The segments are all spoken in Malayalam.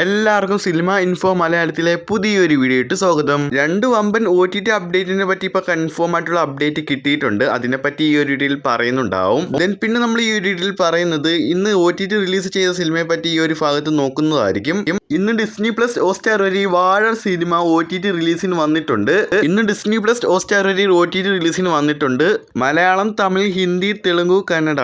എല്ലാവർക്കും സിനിമ ഇൻഫോ മലയാളത്തിലെ പുതിയൊരു വീഡിയോ ഇട്ട് സ്വാഗതം. രണ്ട് വമ്പൻ OTT അപ്ഡേറ്റിനെ പറ്റി ഇപ്പോൾ കൺഫേം ആയിട്ടുള്ള അപ്ഡേറ്റ് കിട്ടിയിട്ടുണ്ട്. അതിനെപ്പറ്റി ഈ ഒരു വീഡിയോയിൽ പറയുന്നുണ്ടാവും. പിന്നെ നമ്മൾ ഈ ഒരു വീഡിയോയിൽ പറയുന്നത് ഇന്ന് OTT റിലീസ് ചെയ്ത സിനിമയെ പറ്റി ഈ ഒരു ഭാഗത്ത് നോക്കുന്നതായിരിക്കും. ഇന്ന് ഡിസ്നി പ്ലസ് ഹോട്ട്സ്റ്റാർ വഴി വാഴ സിനിമ OTT റിലീസിന് വന്നിട്ടുണ്ട്. മലയാളം, തമിഴ്, ഹിന്ദി, തെലുങ്ക്, കന്നഡ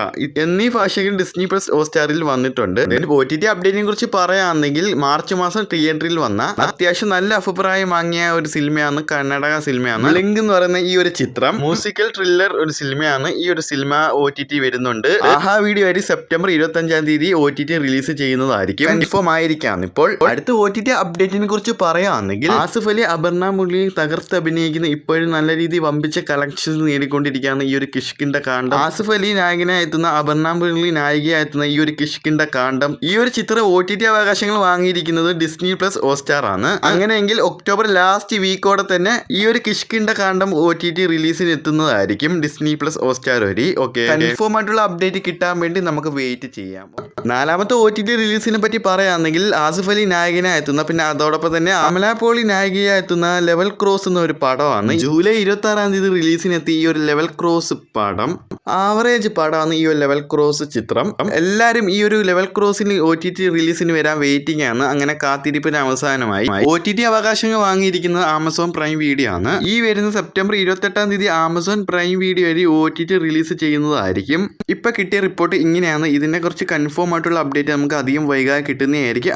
എന്നീ ഭാഷകൾ ഡിസ്നി പ്ലസ് ഹോട്ട്സ്റ്റാറിൽ വന്നിട്ടുണ്ട്. OTT അപ്ഡേറ്റിനെ കുറിച്ച് പറയുകയാണെങ്കിൽ മാർച്ച് മാസം തിയേറ്ററിൽ വന്ന അത്യാവശ്യം നല്ല അഭിപ്രായം വാങ്ങിയ ഒരു സിനിമയാണ് കർണാടക സിനിമയാണ് ലിങ്ക് എന്ന് പറയുന്ന ഈ ഒരു ചിത്രം. മ്യൂസിക്കൽ ത്രില്ലർ ഒരു സിനിമയാണ്. ഈ ഒരു സിനിമ OTT വരുന്നുണ്ട്. ആഹാ വീഡിയോ വഴി സെപ്റ്റംബർ 25 OTT റിലീസ് ചെയ്യുന്നതായിരിക്കും. കൺഫേം ആയിരിക്കാം. ഇപ്പോൾ അടുത്ത OTT അപ്ഡേറ്റിനെ കുറിച്ച് പറയുകയാണെങ്കിൽ ആസിഫ് അലി, അപർണ മുരളി തകർത്ത് അഭിനയിക്കുന്ന ഇപ്പോഴും നല്ല രീതിയിൽ വമ്പിച്ച കളക്ഷൻസ് നേടിക്കൊണ്ടിരിക്കുകയാണ് ഈ ഒരു കിഷ്കിന്റെ കാണ്ഡം. ആസിഫ് അലി നായകനായി എത്തുന്ന, അപർണ മുരളി നായികയായി എത്തുന്ന ഈ ഒരു കിഷ്കിന്റെ കാണ്ഡം ഈ ഒരു ചിത്രം OTT അവകാശങ്ങൾ വാങ്ങിയിരിക്കുന്നത് ഡിസ്നി പ്ലസ് ഹോട്ട്സ്റ്റാർ ആണ്. അങ്ങനെയെങ്കിൽ ഒക്ടോബർ ലാസ്റ്റ് വീക്കോടെ തന്നെ ഈ ഒരു കിഷ്കിന്റെ കാണ്ഡം OTT റിലീസിന് എത്തുന്നതായിരിക്കും ഡിസ്നി പ്ലസ് ഹോട്ട്സ്റ്റാർ വഴി. ഓക്കെ, കൺഫേം ആയിട്ടുള്ള അപ്ഡേറ്റ് കിട്ടാൻ വേണ്ടി നമുക്ക് വെയിറ്റ് ചെയ്യാം. നാലാമത്തെ OTT റിലീസിനെ പറ്റി പറയുകയാണെങ്കിൽ ആസിഫ് അലി നായകനായി എത്തുന്ന, പിന്നെ അതോടൊപ്പം തന്നെ അമല പോളി നായികയായി എത്തുന്ന ലെവൽ ക്രോസ് എന്ന ഒരു പടമാണ്. ജൂലൈ 26 റിലീസിനെത്തി ഈ ഒരു ലെവൽ ക്രോസ് പടം. ആവറേജ് പടമാണ് ഈ ഒരു ലെവൽ ക്രോസ് ചിത്രം. എല്ലാവരും ഈ ഒരു ലെവൽ ക്രോസിന് OTT റിലീസിന് വരാൻ വെയിറ്റിംഗ് ആണ്. അങ്ങനെ കാത്തിരിപ്പിന് അവസാനമായി OTT അവകാശങ്ങൾ വാങ്ങിയിരിക്കുന്നത് ആമസോൺ പ്രൈം വീഡിയോ ആണ്. ഈ വരുന്ന സെപ്റ്റംബർ 28 ആമസോൺ പ്രൈം വീഡിയോ വഴി OTT റിലീസ് ചെയ്യുന്നതായിരിക്കും. ഇപ്പൊ കിട്ടിയ റിപ്പോർട്ട് ഇങ്ങനെയാണ്. ഇതിനെ കുറിച്ച് കൺഫേം ആയിട്ടുള്ള അപ്ഡേറ്റ് നമുക്ക് അധികം വൈകാതെ കിട്ടുന്നതായിരിക്കും.